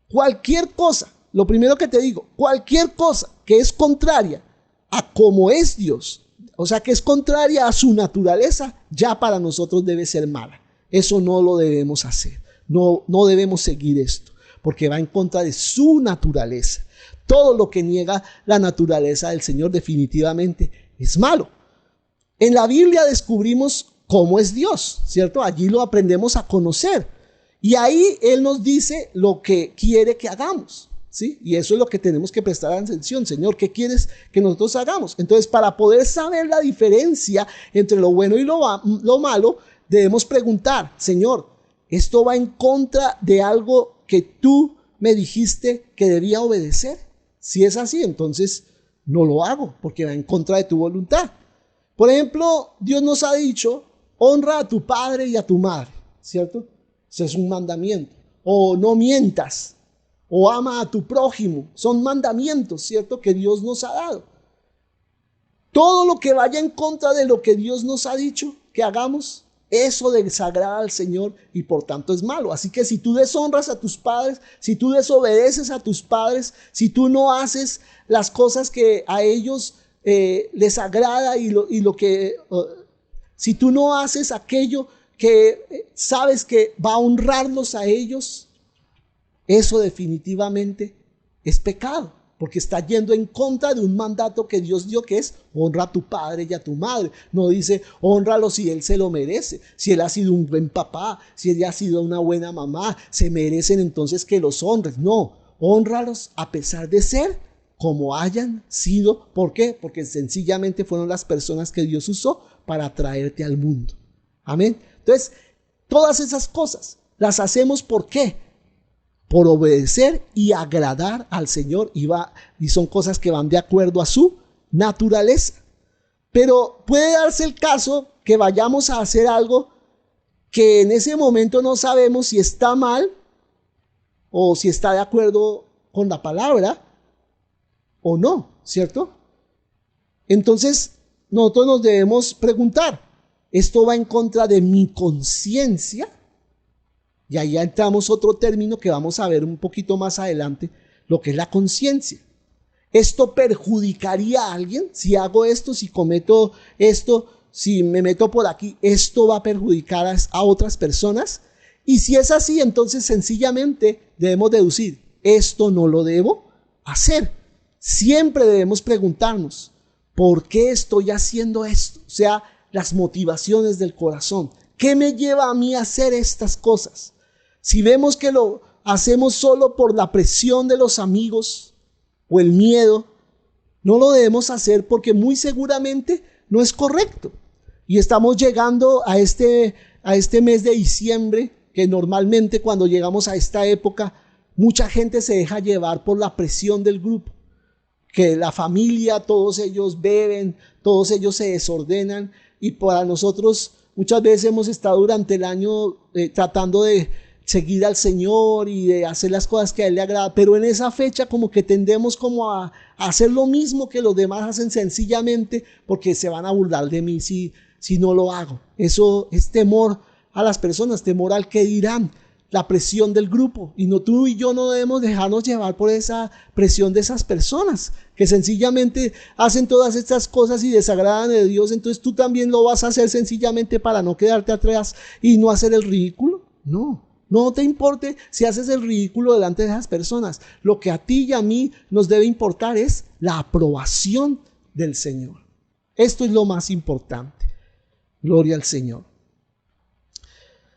Cualquier cosa, lo primero que te digo, cualquier cosa que es contraria a cómo es Dios, o sea, que es contraria a su naturaleza, ya para nosotros debe ser mala. Eso no lo debemos hacer. No debemos seguir esto, porque va en contra de su naturaleza. Todo lo que niega la naturaleza del Señor definitivamente es malo. En la Biblia descubrimos cómo es Dios, ¿cierto? Allí lo aprendemos a conocer. Y ahí Él nos dice lo que quiere que hagamos, ¿sí? Y eso es lo que tenemos que prestar atención. Señor, ¿qué quieres que nosotros hagamos? Entonces, para poder saber la diferencia entre lo bueno y lo malo, debemos preguntar, Señor, ¿esto va en contra de algo que tú me dijiste que debía obedecer? Si es así, entonces no lo hago, porque va en contra de tu voluntad. Por ejemplo, Dios nos ha dicho, honra a tu padre y a tu madre, ¿cierto? Eso es un mandamiento. O no mientas, o ama a tu prójimo. Son mandamientos, ¿cierto? Que Dios nos ha dado. Todo lo que vaya en contra de lo que Dios nos ha dicho que hagamos, eso desagrada al Señor y por tanto es malo. Así que si tú deshonras a tus padres, si tú desobedeces a tus padres, si tú no haces las cosas que a ellos les agrada si tú no haces aquello que sabes que va a honrarlos a ellos, eso definitivamente es pecado, porque está yendo en contra de un mandato que Dios dio, que es honra a tu padre y a tu madre. No dice honralo si él se lo merece, si él ha sido un buen papá, si ella ha sido una buena mamá, se merecen entonces que los honres. No, honralos a pesar de ser como hayan sido. ¿Por qué? Porque sencillamente fueron las personas que Dios usó para traerte al mundo. Amén. Entonces, todas esas cosas las hacemos ¿por qué? Por obedecer y agradar al Señor, y son cosas que van de acuerdo a su naturaleza. Pero puede darse el caso que vayamos a hacer algo que en ese momento no sabemos si está mal o si está de acuerdo con la palabra o no, ¿cierto? Entonces nosotros nos debemos preguntar, ¿esto va en contra de mi conciencia? Y ahí entramos otro término que vamos a ver un poquito más adelante, lo que es la conciencia. ¿Esto perjudicaría a alguien? Si hago esto, si cometo esto, si me meto por aquí, ¿esto va a perjudicar a otras personas? Y si es así, entonces sencillamente debemos deducir, esto no lo debo hacer. Siempre debemos preguntarnos, ¿por qué estoy haciendo esto? O sea, las motivaciones del corazón. ¿Qué me lleva a mí a hacer estas cosas? Si vemos que lo hacemos solo por la presión de los amigos o el miedo, no lo debemos hacer porque muy seguramente no es correcto. Y estamos llegando a este mes de diciembre, que normalmente cuando llegamos a esta época, mucha gente se deja llevar por la presión del grupo. Que la familia, todos ellos beben, todos ellos se desordenan, y para nosotros muchas veces hemos estado durante el año tratando de seguir al Señor y de hacer las cosas que a Él le agrada, pero en esa fecha como que tendemos como a hacer lo mismo que los demás hacen, sencillamente porque se van a burlar de mí si no lo hago. Eso es temor a las personas, temor al que dirán, la presión del grupo. Y no, tú y yo no debemos dejarnos llevar por esa presión de esas personas que sencillamente hacen todas estas cosas y desagradan de Dios. Entonces tú también lo vas a hacer sencillamente para no quedarte atrás y no hacer el ridículo. No te importe si haces el ridículo delante de esas personas. Lo que a ti y a mí nos debe importar es la aprobación del Señor. Esto es lo más importante. Gloria al Señor.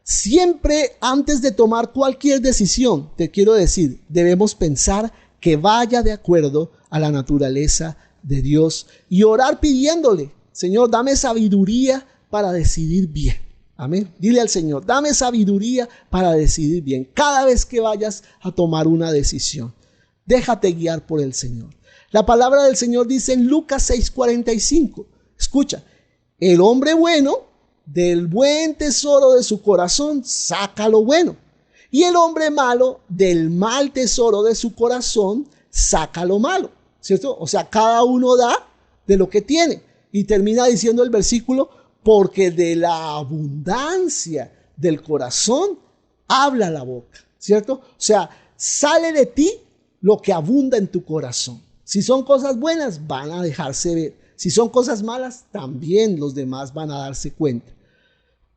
Siempre antes de tomar cualquier decisión, te quiero decir, debemos pensar que vaya de acuerdo a la naturaleza de Dios y orar pidiéndole, Señor, dame sabiduría para decidir bien. Amén. Dile al Señor, dame sabiduría para decidir bien. Cada vez que vayas a tomar una decisión, déjate guiar por el Señor. La palabra del Señor dice en Lucas 6:45, escucha, el hombre bueno del buen tesoro de su corazón saca lo bueno, y el hombre malo del mal tesoro de su corazón saca lo malo, ¿cierto? O sea, cada uno da de lo que tiene. Y termina diciendo el versículo, porque de la abundancia del corazón habla la boca, ¿cierto? O sea, sale de ti lo que abunda en tu corazón. Si son cosas buenas, van a dejarse ver. Si son cosas malas, también los demás van a darse cuenta.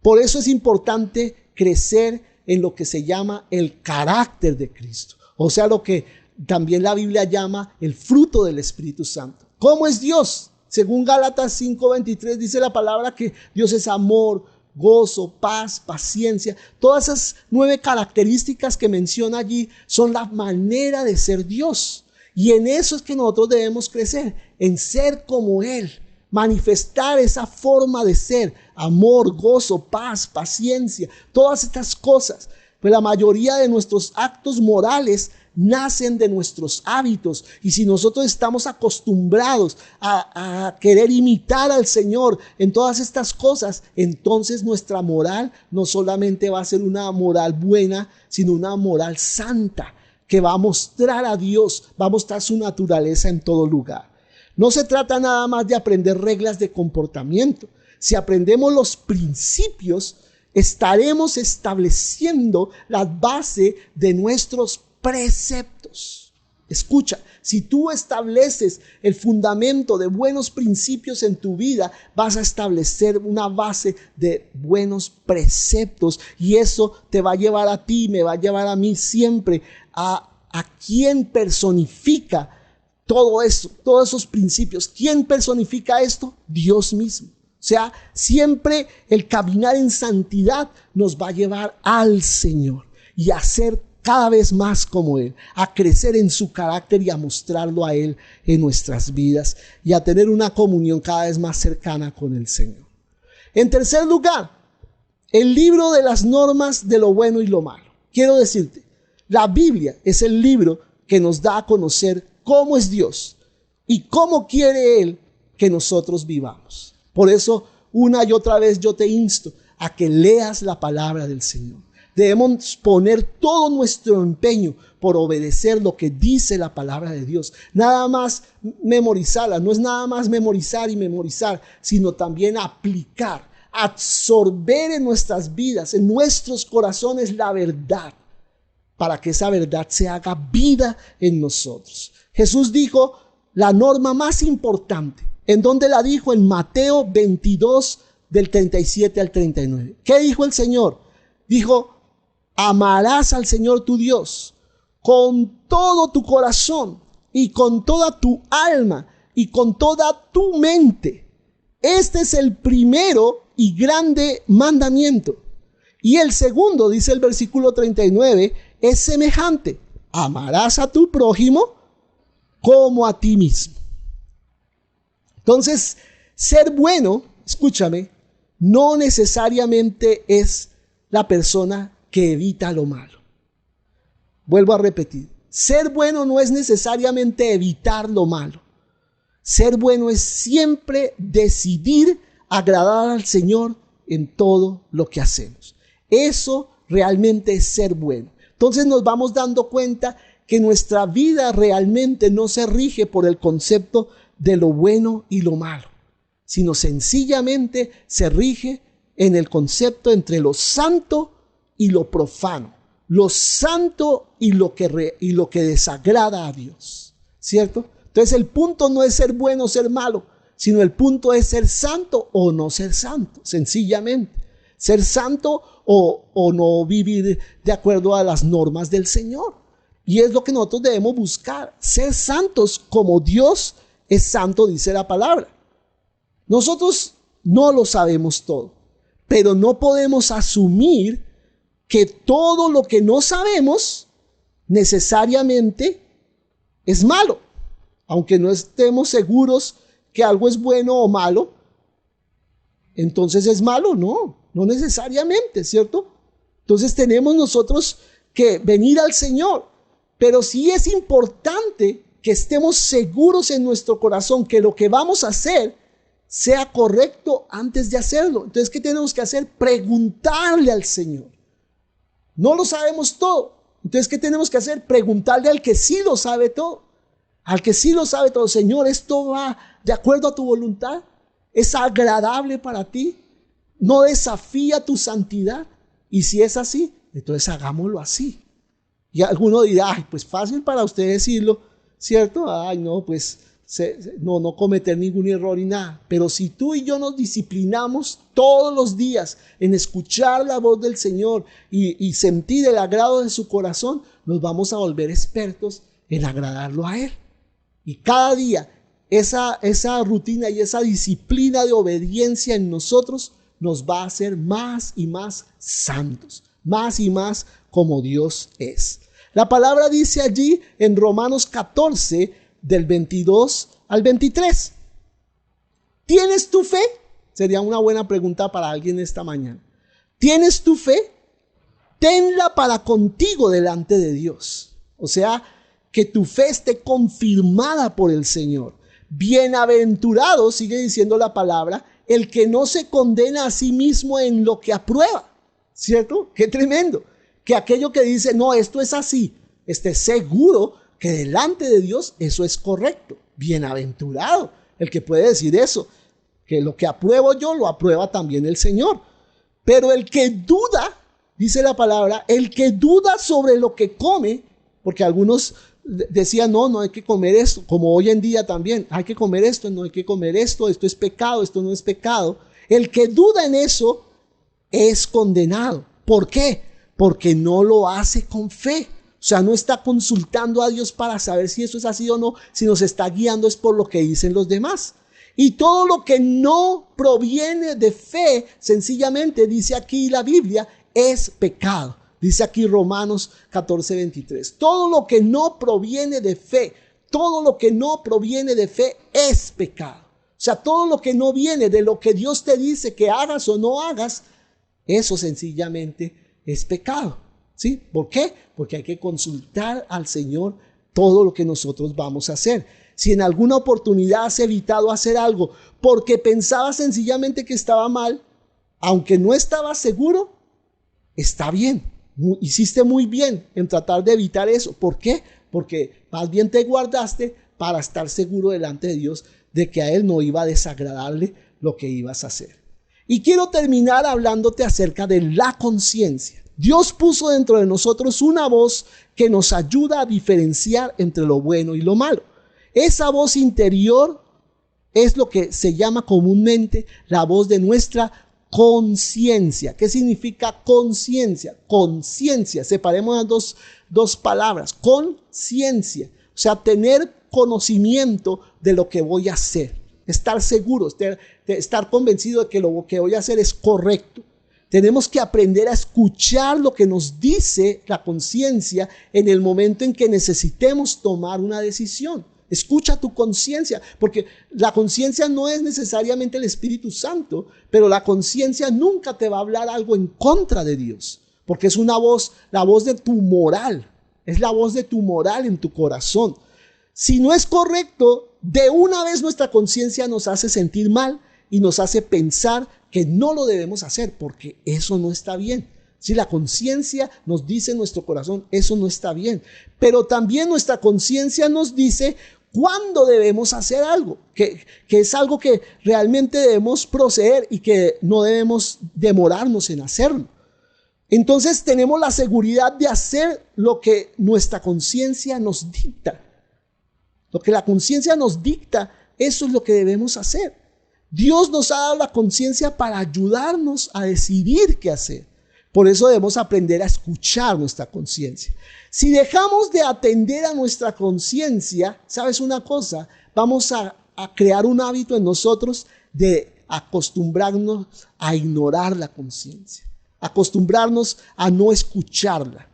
Por eso es importante crecer en lo que se llama el carácter de Cristo. O sea, lo que también la Biblia llama el fruto del Espíritu Santo. ¿Cómo es Dios? Según Gálatas 5:23 dice la palabra que Dios es amor, gozo, paz, paciencia. Todas esas 9 características que menciona allí son la manera de ser Dios. Y en eso es que nosotros debemos crecer, en ser como Él, manifestar esa forma de ser, amor, gozo, paz, paciencia, todas estas cosas. Pues la mayoría de nuestros actos morales nacen de nuestros hábitos, y si nosotros estamos acostumbrados a querer imitar al Señor en todas estas cosas, entonces nuestra moral no solamente va a ser una moral buena, sino una moral santa, que va a mostrar a Dios, va a mostrar su naturaleza en todo lugar. No se trata nada más de aprender reglas de comportamiento. Si aprendemos los principios, estaremos estableciendo la base de nuestros preceptos. Escucha, si tú estableces el fundamento de buenos principios en tu vida, vas a establecer una base de buenos preceptos, y eso te va a llevar a ti, me va a llevar a mí siempre a quien personifica todo eso, todos esos principios. ¿Quién personifica esto? Dios mismo. O sea, siempre el caminar en santidad nos va a llevar al Señor y a ser cada vez más como Él, a crecer en su carácter y a mostrarlo a Él en nuestras vidas, y a tener una comunión cada vez más cercana con el Señor. En tercer lugar, el libro de las normas de lo bueno y lo malo. Quiero decirte, la Biblia es el libro que nos da a conocer cómo es Dios y cómo quiere Él que nosotros vivamos. Por eso, una y otra vez yo te insto a que leas la palabra del Señor. Debemos poner todo nuestro empeño por obedecer lo que dice la palabra de Dios. Nada más memorizarla, no es nada más memorizar y memorizar, sino también aplicar, absorber en nuestras vidas, en nuestros corazones la verdad, para que esa verdad se haga vida en nosotros. Jesús dijo la norma más importante. ¿En dónde la dijo? En Mateo 22, del 37 al 39. ¿Qué dijo el Señor? Dijo, amarás al Señor tu Dios con todo tu corazón y con toda tu alma y con toda tu mente. Este es el primero y grande mandamiento. Y el segundo, dice el versículo 39, es semejante. Amarás a tu prójimo como a ti mismo. Entonces, ser bueno, escúchame, no necesariamente es la persona que evita lo malo. Vuelvo a repetir, ser bueno no es necesariamente evitar lo malo. Ser bueno es siempre decidir agradar al Señor en todo lo que hacemos. Eso realmente es ser bueno. Entonces nos vamos dando cuenta que nuestra vida realmente no se rige por el concepto de lo bueno y lo malo, sino sencillamente se rige en el concepto entre lo santo y lo profano, lo santo y lo que desagrada a Dios, ¿cierto? Entonces el punto no es ser bueno o ser malo, sino el punto es ser santo o no ser santo, sencillamente. Ser santo o no vivir de acuerdo a las normas del Señor. Y es lo que nosotros debemos buscar, ser santos como Dios es santo, dice la palabra. Nosotros no lo sabemos todo, pero no podemos asumir que todo lo que no sabemos necesariamente es malo. Aunque no estemos seguros que algo es bueno o malo, entonces es malo, no necesariamente, ¿cierto? Entonces tenemos nosotros que venir al Señor, pero sí es importante que estemos seguros en nuestro corazón que lo que vamos a hacer sea correcto antes de hacerlo. Entonces, ¿qué tenemos que hacer? Preguntarle al Señor. No lo sabemos todo. Entonces, ¿qué tenemos que hacer? Preguntarle al que sí lo sabe todo. Al que sí lo sabe todo. Señor, ¿esto va de acuerdo a tu voluntad? ¿Es agradable para ti? ¿No desafía tu santidad? Y si es así, entonces hagámoslo así. Y alguno dirá, ay, pues fácil para usted decirlo, ¿cierto? Ay, no, pues no cometer ningún error y nada. Pero si tú y yo nos disciplinamos todos los días en escuchar la voz del Señor y sentir el agrado de su corazón, nos vamos a volver expertos en agradarlo a Él. Y cada día esa rutina y esa disciplina de obediencia en nosotros nos va a hacer más y más santos, más y más como Dios es. La palabra dice allí en Romanos 14, del 22 al 23. ¿Tienes tu fe? Sería una buena pregunta para alguien esta mañana. ¿Tienes tu fe? Tenla para contigo delante de Dios. O sea, que tu fe esté confirmada por el Señor. Bienaventurado, sigue diciendo la palabra, el que no se condena a sí mismo en lo que aprueba. ¿Cierto? Qué tremendo. Que aquello que dice, no, esto es así, esté seguro que delante de Dios eso es correcto. Bienaventurado el que puede decir eso, que lo que apruebo yo lo aprueba también el Señor. Pero el que duda, dice la palabra, el que duda sobre lo que come, porque algunos decían, no hay que comer esto, como hoy en día también, hay que comer esto, no hay que comer esto es pecado, esto no es pecado. El que duda en eso es condenado. ¿Por qué? Porque no lo hace con fe. O sea, no está consultando a Dios para saber si eso es así o no, sino se está guiando es por lo que dicen los demás. Y todo lo que no proviene de fe, sencillamente dice aquí la Biblia, es pecado. Dice aquí Romanos 14, 23. Todo lo que no proviene de fe, todo lo que no proviene de fe es pecado. O sea, todo lo que no viene de lo que Dios te dice que hagas o no hagas, eso sencillamente es pecado. ¿Sí? ¿Por qué? Porque hay que consultar al Señor todo lo que nosotros vamos a hacer. Si en alguna oportunidad has evitado hacer algo porque pensabas sencillamente que estaba mal, aunque no estabas seguro, está bien. Hiciste muy bien en tratar de evitar eso. ¿Por qué? Porque más bien te guardaste para estar seguro delante de Dios de que a Él no iba a desagradarle lo que ibas a hacer. Y quiero terminar hablándote acerca de la conciencia. Dios puso dentro de nosotros una voz que nos ayuda a diferenciar entre lo bueno y lo malo. Esa voz interior es lo que se llama comúnmente la voz de nuestra conciencia. ¿Qué significa conciencia? Conciencia, separemos las dos palabras. Conciencia, o sea, tener conocimiento de lo que voy a hacer. Estar seguro, estar convencido de que lo que voy a hacer es correcto. Tenemos que aprender a escuchar lo que nos dice la conciencia en el momento en que necesitemos tomar una decisión. Escucha tu conciencia, porque la conciencia no es necesariamente el Espíritu Santo, pero la conciencia nunca te va a hablar algo en contra de Dios, porque es una voz, la voz de tu moral, es la voz de tu moral en tu corazón. Si no es correcto, de una vez nuestra conciencia nos hace sentir mal y nos hace pensar que no lo debemos hacer porque eso no está bien. Si la conciencia nos dice en nuestro corazón, eso no está bien. Pero también nuestra conciencia nos dice cuándo debemos hacer algo, que es algo que realmente debemos proceder y que no debemos demorarnos en hacerlo. Entonces tenemos la seguridad de hacer lo que nuestra conciencia nos dicta. Lo que la conciencia nos dicta, eso es lo que debemos hacer. Dios nos ha dado la conciencia para ayudarnos a decidir qué hacer. Por eso debemos aprender a escuchar nuestra conciencia. Si dejamos de atender a nuestra conciencia, ¿sabes una cosa? Vamos a crear un hábito en nosotros de acostumbrarnos a ignorar la conciencia, acostumbrarnos a no escucharla.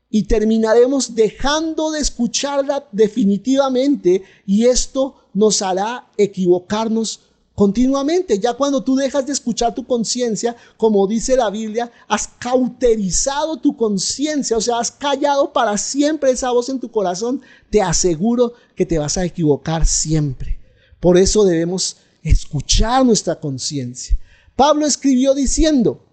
Y terminaremos dejando de escucharla definitivamente, y esto nos hará equivocarnos continuamente. Ya cuando tú dejas de escuchar tu conciencia, como dice la Biblia, has cauterizado tu conciencia, o sea, has callado para siempre esa voz en tu corazón. Te aseguro que te vas a equivocar siempre. Por eso debemos escuchar nuestra conciencia. Pablo escribió diciendo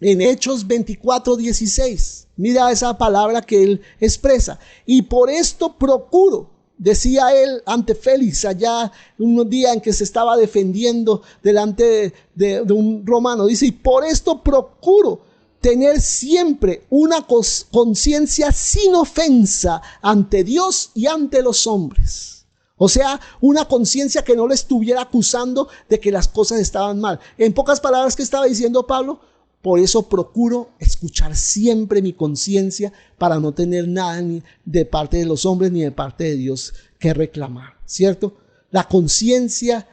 en Hechos 24:16, mira esa palabra que él expresa: y por esto procuro decía él ante Félix allá un día en que se estaba defendiendo delante de un romano. Dice, y por esto procuro tener siempre una conciencia sin ofensa ante Dios y ante los hombres. O sea, una conciencia que no le estuviera acusando de que las cosas estaban mal. En pocas palabras, ¿qué estaba diciendo Pablo? Por eso procuro escuchar siempre mi conciencia para no tener nada ni de parte de los hombres ni de parte de Dios que reclamar, ¿cierto? La conciencia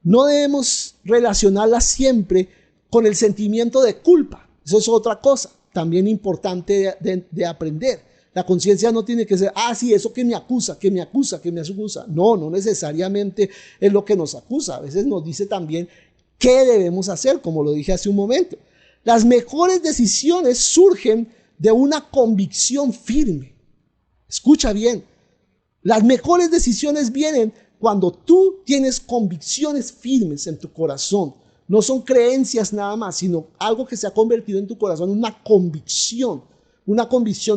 no debemos relacionarla siempre con el sentimiento de culpa. Eso es otra cosa también importante de aprender. La conciencia no tiene que ser, sí, eso que me acusa. No, no necesariamente es lo que nos acusa. A veces nos dice también qué debemos hacer, como lo dije hace un momento. Las mejores decisiones surgen de una convicción firme. Escucha bien. Las mejores decisiones vienen cuando tú tienes convicciones firmes en tu corazón. No son creencias nada más, sino algo que se ha convertido en tu corazón, una convicción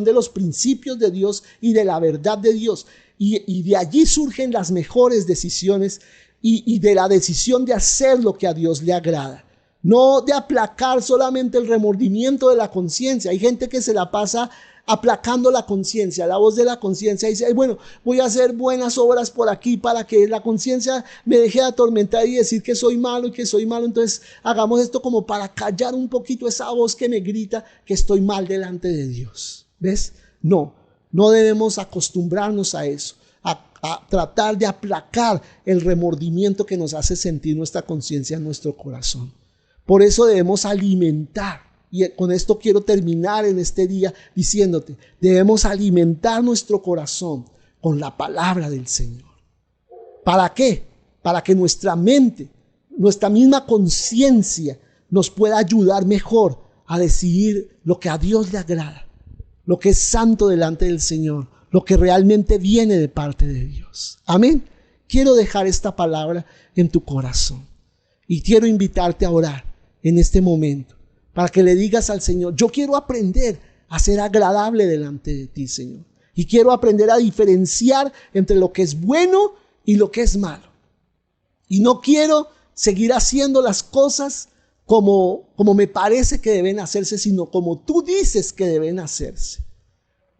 de los principios de Dios y de la verdad de Dios. Y de allí surgen las mejores decisiones y de la decisión de hacer lo que a Dios le agrada. No de aplacar solamente el remordimiento de la conciencia. Hay gente que se la pasa aplacando la conciencia, la voz de la conciencia, y dice, bueno, voy a hacer buenas obras por aquí para que la conciencia me deje de atormentar y decir que soy malo y que soy malo. Entonces hagamos esto como para callar un poquito esa voz que me grita que estoy mal delante de Dios. ¿Ves? No debemos acostumbrarnos a eso, a tratar de aplacar el remordimiento que nos hace sentir nuestra conciencia en nuestro corazón. Por eso debemos alimentar, y con esto quiero terminar en este día diciéndote, debemos alimentar nuestro corazón con la palabra del Señor. ¿Para qué? Para que nuestra mente, nuestra misma conciencia nos pueda ayudar mejor a decidir lo que a Dios le agrada, lo que es santo delante del Señor, lo que realmente viene de parte de Dios. Amén. Quiero dejar esta palabra en tu corazón y quiero invitarte a orar en este momento, para que le digas al Señor, yo quiero aprender a ser agradable delante de ti, Señor. Y quiero aprender a diferenciar entre lo que es bueno y lo que es malo. Y no quiero seguir haciendo las cosas como me parece que deben hacerse, sino como tú dices que deben hacerse.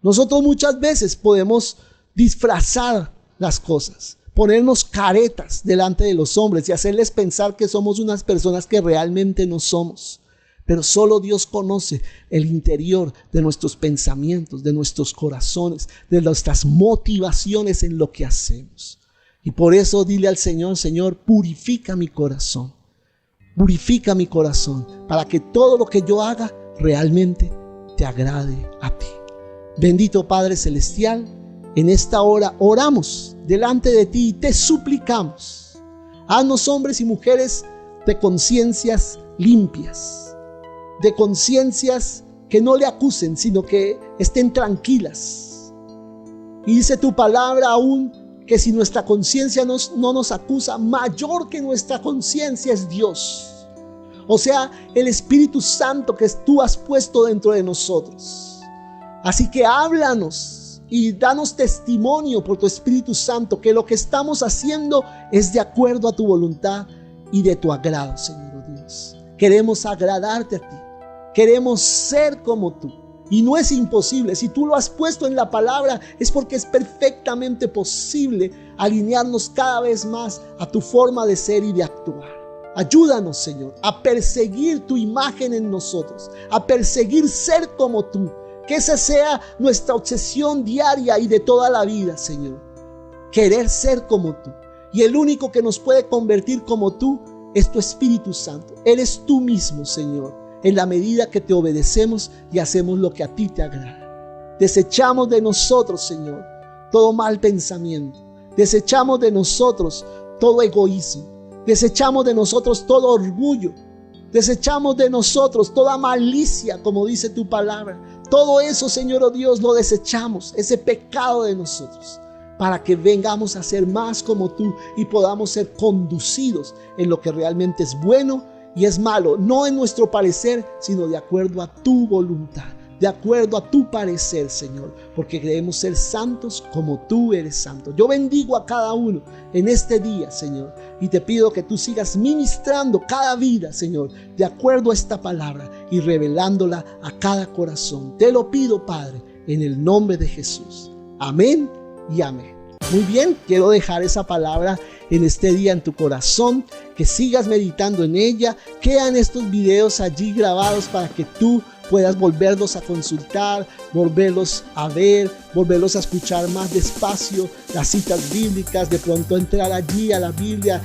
Nosotros muchas veces podemos disfrazar las cosas, ponernos caretas delante de los hombres y hacerles pensar que somos unas personas que realmente no somos. Pero solo Dios conoce el interior de nuestros pensamientos, de nuestros corazones, de nuestras motivaciones en lo que hacemos. Y por eso dile al Señor, Señor, purifica mi corazón. Purifica mi corazón para que todo lo que yo haga realmente te agrade a ti. Bendito Padre Celestial, en esta hora oramos delante de ti y te suplicamos. Haznos hombres y mujeres de conciencias limpias, de conciencias que no le acusen, sino que estén tranquilas. Y dice tu palabra aún que si nuestra conciencia no nos acusa, mayor que nuestra conciencia es Dios. O sea, el Espíritu Santo que tú has puesto dentro de nosotros. Así que háblanos y danos testimonio por tu Espíritu Santo que lo que estamos haciendo es de acuerdo a tu voluntad y de tu agrado, Señor Dios. Queremos agradarte a ti. Queremos ser como tú. Y no es imposible. Si tú lo has puesto en la palabra, es porque es perfectamente posible alinearnos cada vez más a tu forma de ser y de actuar. Ayúdanos, Señor, a perseguir tu imagen en nosotros, a perseguir ser como tú. Que esa sea nuestra obsesión diaria y de toda la vida, Señor. Querer ser como tú. Y el único que nos puede convertir como tú es tu Espíritu Santo. Eres tú mismo, Señor, en la medida que te obedecemos y hacemos lo que a ti te agrada. Desechamos de nosotros, Señor, todo mal pensamiento. Desechamos de nosotros todo egoísmo. Desechamos de nosotros todo orgullo. Desechamos de nosotros toda malicia, como dice tu palabra. Todo eso, Señor, oh Dios, lo desechamos, ese pecado de nosotros, para que vengamos a ser más como tú y podamos ser conducidos en lo que realmente es bueno y es malo, no en nuestro parecer, sino de acuerdo a tu voluntad. de acuerdo a tu parecer, Señor, porque queremos ser santos como tú eres santo. Yo bendigo a cada uno en este día, Señor, y te pido que tú sigas ministrando cada vida, Señor, de acuerdo a esta palabra y revelándola a cada corazón. Te lo pido, Padre, en el nombre de Jesús. Amén y amén. Muy bien, quiero dejar esa palabra en este día en tu corazón, que sigas meditando en ella. Quedan estos videos allí grabados para que tú puedas volverlos a consultar, volverlos a ver, volverlos a escuchar más despacio, las citas bíblicas, de pronto entrar allí a la Biblia,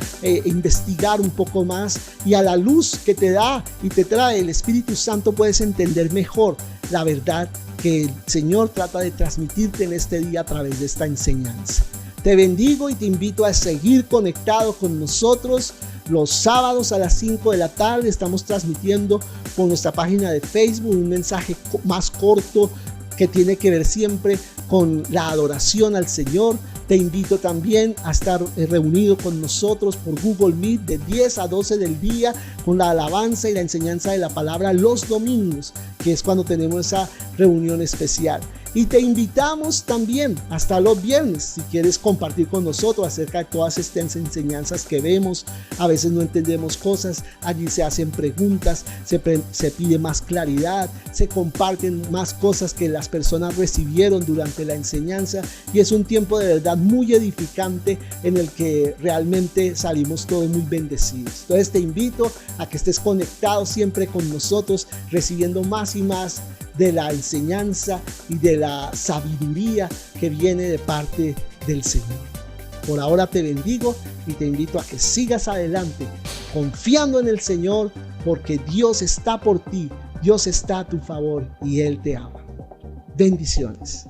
investigar un poco más, y a la luz que te da y te trae el Espíritu Santo puedes entender mejor la verdad que el Señor trata de transmitirte en este día a través de esta enseñanza. Te bendigo y te invito a seguir conectado con nosotros. Los sábados a las 5 de la tarde estamos transmitiendo por nuestra página de Facebook un mensaje más corto que tiene que ver siempre con la adoración al Señor. Te invito también a estar reunido con nosotros por Google Meet de 10 a 12 del día con la alabanza y la enseñanza de la palabra los domingos, que es cuando tenemos esa reunión especial. Y te invitamos también hasta los viernes, si quieres compartir con nosotros acerca de todas estas enseñanzas que vemos. A veces no entendemos cosas, allí se hacen preguntas, se pide más claridad, se comparten más cosas que las personas recibieron durante la enseñanza, y es un tiempo de verdad muy edificante en el que realmente salimos todos muy bendecidos. Entonces te invito a que estés conectado siempre con nosotros, recibiendo más y más de la enseñanza y de la sabiduría que viene de parte del Señor. Por ahora te bendigo y te invito a que sigas adelante confiando en el Señor, porque Dios está por ti, Dios está a tu favor y Él te ama. Bendiciones.